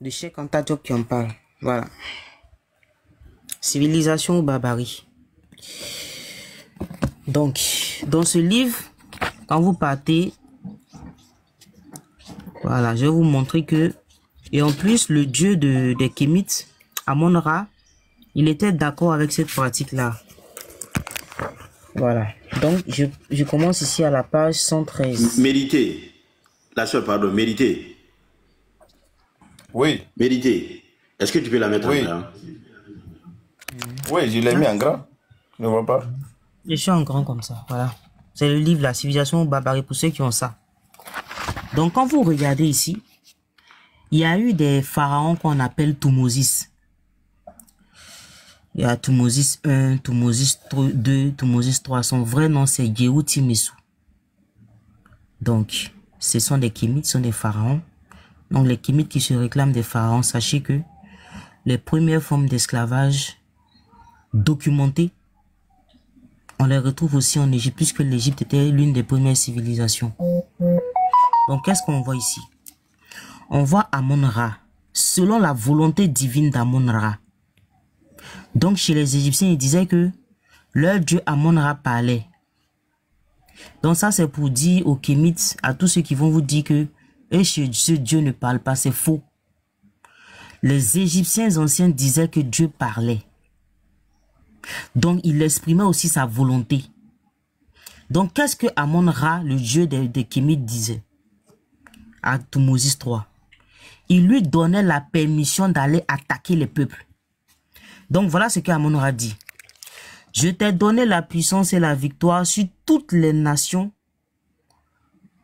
de Cheikh Anta Diop qui en parle. Voilà. Civilisation ou barbarie. Donc, dans ce livre, quand vous partez, voilà, je vais vous montrer que, et en plus, le dieu des Kémites, Amon-Ra, il était d'accord avec cette pratique-là. Voilà. Donc, je commence ici à la page 113. Méditer. La seule, pardon, méditer. Oui. Méditer. Est-ce que tu peux la mettre en grand? Oui, je l'ai mis en grand. Ne vois pas. Je suis en grand comme ça, voilà. C'est le livre La civilisation barbarie pour ceux qui ont ça. Donc, quand vous regardez ici, il y a eu des pharaons qu'on appelle Thutmosis. Il y a Thutmosis 1, Thutmosis 2, Thutmosis 3. Son vrai nom, c'est Yehou-Timesu. Donc, ce sont des Kémites, ce sont des pharaons. Donc, les Kémites qui se réclament des pharaons, sachez que les premières formes d'esclavage documentées, on les retrouve aussi en Égypte, puisque l'Égypte était l'une des premières civilisations. Donc, qu'est-ce qu'on voit ici? On voit Amon-Ra, selon la volonté divine d'Amon-Ra. Donc, chez les Égyptiens, ils disaient que leur dieu Amon-Ra parlait. Donc, ça, c'est pour dire aux Kémites, à tous ceux qui vont vous dire que ce dieu ne parle pas, c'est faux. Les Égyptiens anciens disaient que Dieu parlait. Donc, il exprimait aussi sa volonté. Donc, qu'est-ce que Amon-Ra, le dieu des Kémites, disait à Thutmosis III? Il lui donnait la permission d'aller attaquer les peuples. Donc, voilà ce que Amon-Ra dit. Je t'ai donné la puissance et la victoire sur toutes les nations.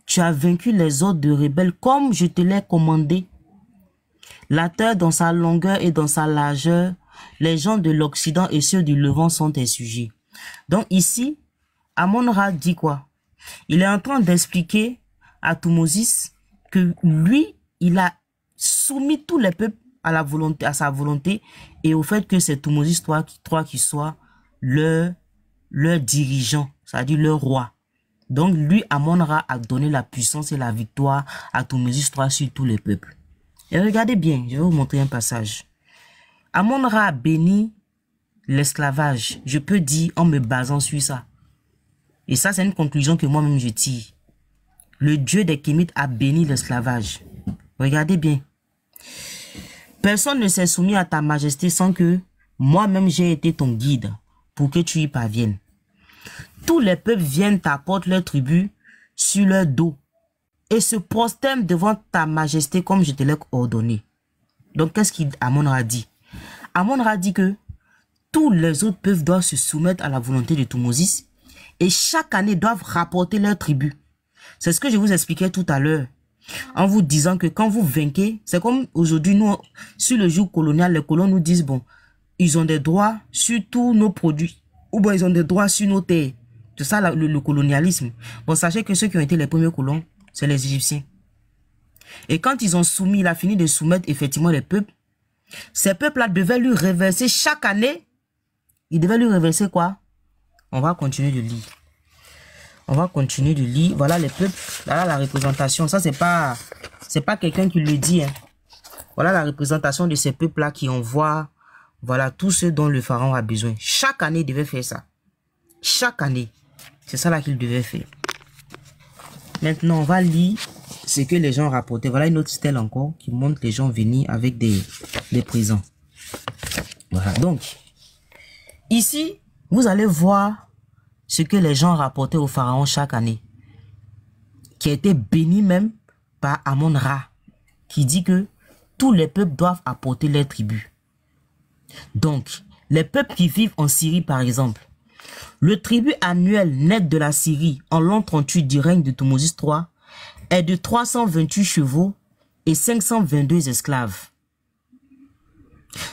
Tu as vaincu les autres de rebelles comme je te l'ai commandé. La terre dans sa longueur et dans sa largeur, les gens de l'Occident et ceux du Levant sont tes sujets. Donc ici, Amon-Ra dit quoi? Il est en train d'expliquer à Thutmosis que lui, il a soumis tous les peuples à sa volonté et au fait que c'est Thutmosis III qui soit leur dirigeant, c'est-à-dire leur roi. Donc lui, Amon-Ra a donné la puissance et la victoire à Thutmosis III sur tous les peuples. Et regardez bien, je vais vous montrer un passage. Amon-Ra a béni l'esclavage, je peux dire en me basant sur ça. Et ça, c'est une conclusion que moi-même je tire. Le dieu des Kémites a béni l'esclavage. Regardez bien. Personne ne s'est soumis à ta majesté sans que moi-même j'ai été ton guide pour que tu y parviennes. Tous les peuples viennent t'apporter leur tribut sur leur dos et se prosternent devant ta majesté comme je te l'ai ordonné. Donc, qu'est-ce qu'Amon-Ra dit? Amon-Ra dit que tous les autres peuples doivent se soumettre à la volonté de Thutmosis et chaque année doivent rapporter leur tribut. C'est ce que je vous expliquais tout à l'heure en vous disant que quand vous vainquez, c'est comme aujourd'hui, nous, sur le jour colonial, les colons nous disent, bon, ils ont des droits sur tous nos produits ou bon, ils ont des droits sur nos terres. C'est ça le colonialisme. Bon, sachez que ceux qui ont été les premiers colons, c'est les Égyptiens. Et quand ils ont soumis, il a fini de soumettre effectivement les peuples. Ces peuples-là devaient lui reverser chaque année. Ils devaient lui reverser quoi? On va continuer de lire. On va continuer de lire. Voilà les peuples. Voilà la représentation. Ça, c'est pas quelqu'un qui le dit. Hein. Voilà la représentation de ces peuples-là qui envoient, voilà, tout ce dont le pharaon a besoin. Chaque année, il devait faire ça. Chaque année. C'est ça là qu'il devait faire. Maintenant, on va lire ce que les gens rapportaient. Voilà une autre stèle encore qui montre les gens venir avec des présents. Voilà. Donc, ici, vous allez voir ce que les gens rapportaient au pharaon chaque année. Qui a été béni même par Amon-Ra. Qui dit que tous les peuples doivent apporter leur tribu. Donc, les peuples qui vivent en Syrie par exemple. Le tribut annuel net de la Syrie en l'an 38 du règne de Thutmosis III est de 328 chevaux et 522 esclaves.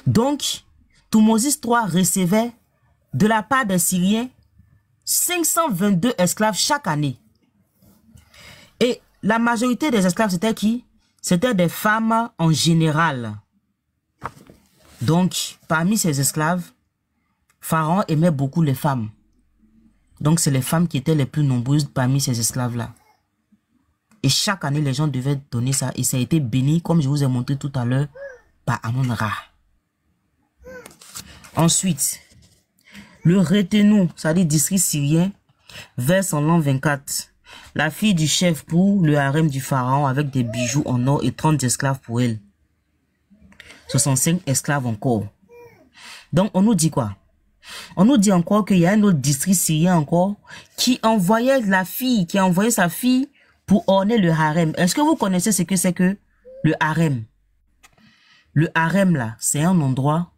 Donc, Thutmosis III recevait de la part des Syriens 522 esclaves chaque année. Et la majorité des esclaves, c'était qui? C'était des femmes en général. Donc, parmi ces esclaves, Pharaon aimait beaucoup les femmes. Donc, c'est les femmes qui étaient les plus nombreuses parmi ces esclaves-là. Et chaque année, les gens devaient donner ça. Et ça a été béni, comme je vous ai montré tout à l'heure, par Amon-Ra. Ensuite, le Réténou, c'est-à-dire district syrien, verse en l'an 24 la fille du chef pour le harem du pharaon avec des bijoux en or et 30 esclaves pour elle. 65 esclaves encore. Donc, on nous dit quoi? On nous dit encore qu'il y a un autre district syrien encore qui envoyait la fille, qui a envoyé sa fille pour orner le harem. Est-ce que vous connaissez ce que c'est que le harem? Le harem, là, c'est un endroit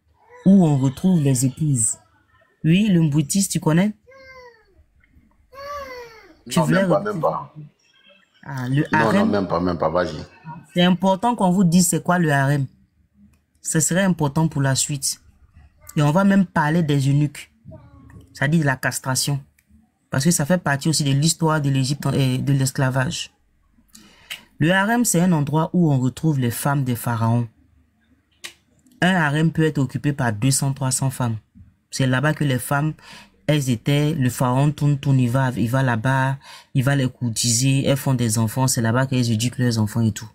où on retrouve les épouses. Oui, le Mboutis, tu connais? Non, même pas. Ah, le harem. Non, même pas, vas-y. C'est important qu'on vous dise c'est quoi le harem. Ce serait important pour la suite. Et on va même parler des eunuques. C'est-à-dire de la castration. Parce que ça fait partie aussi de l'histoire de l'Égypte et de l'esclavage. Le harem, c'est un endroit où on retrouve les femmes des pharaons. Un harem peut être occupé par 200-300 femmes. C'est là-bas que les femmes, elles étaient, le pharaon tourne, il va là-bas, il va les courtiser, elles font des enfants, c'est là-bas qu'elles éduquent leurs enfants et tout.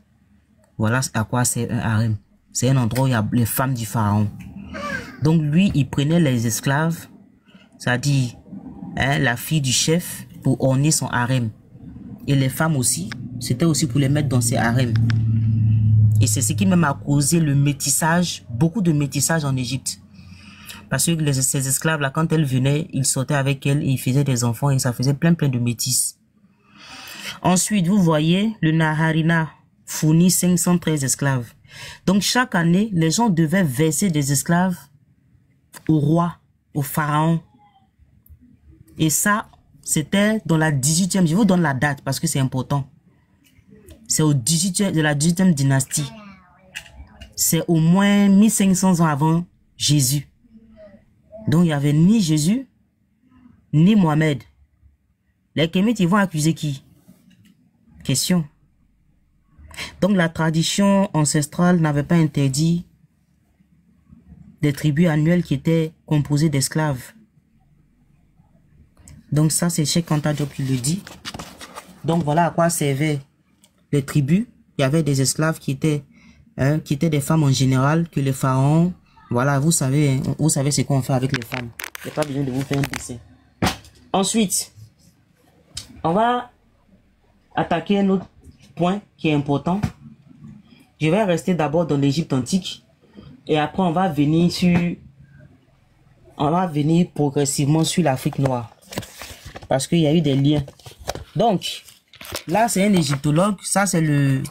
Voilà à quoi c'est un harem. C'est un endroit où il y a les femmes du pharaon. Donc lui, il prenait les esclaves, c'est-à-dire la fille du chef, pour orner son harem. Et les femmes aussi, c'était aussi pour les mettre dans ses harems. Et c'est ce qui même a causé le métissage, beaucoup de métissage en Égypte. Parce que ces esclaves-là, quand elles venaient, ils sortaient avec elles et ils faisaient des enfants et ça faisait plein de métis. Ensuite, vous voyez, le Naharina fournit 513 esclaves. Donc chaque année, les gens devaient verser des esclaves au roi, au pharaon. Et ça, c'était dans la 18e, je vous donne la date parce que c'est important. C'est au 18e, de la 18e dynastie. C'est au moins 1500 ans avant Jésus. Donc il n'y avait ni Jésus, ni Mohamed. Les Kémites, ils vont accuser qui? Question. Donc la tradition ancestrale n'avait pas interdit des tribus annuelles qui étaient composées d'esclaves. Donc ça, c'est Cheikh Anta Diop qui le dit. Donc voilà à quoi servaient les tribus. Il y avait des esclaves qui étaient des femmes en général, que les pharaons, voilà, vous savez ce qu'on fait avec les femmes. Il n'y a pas besoin de vous faire un dessin. Ensuite, on va attaquer un autre point qui est important. Je vais rester d'abord dans l'Égypte antique et après on va venir progressivement sur l'Afrique noire parce qu'il y a eu des liens. Donc là c'est un égyptologue, ça c'est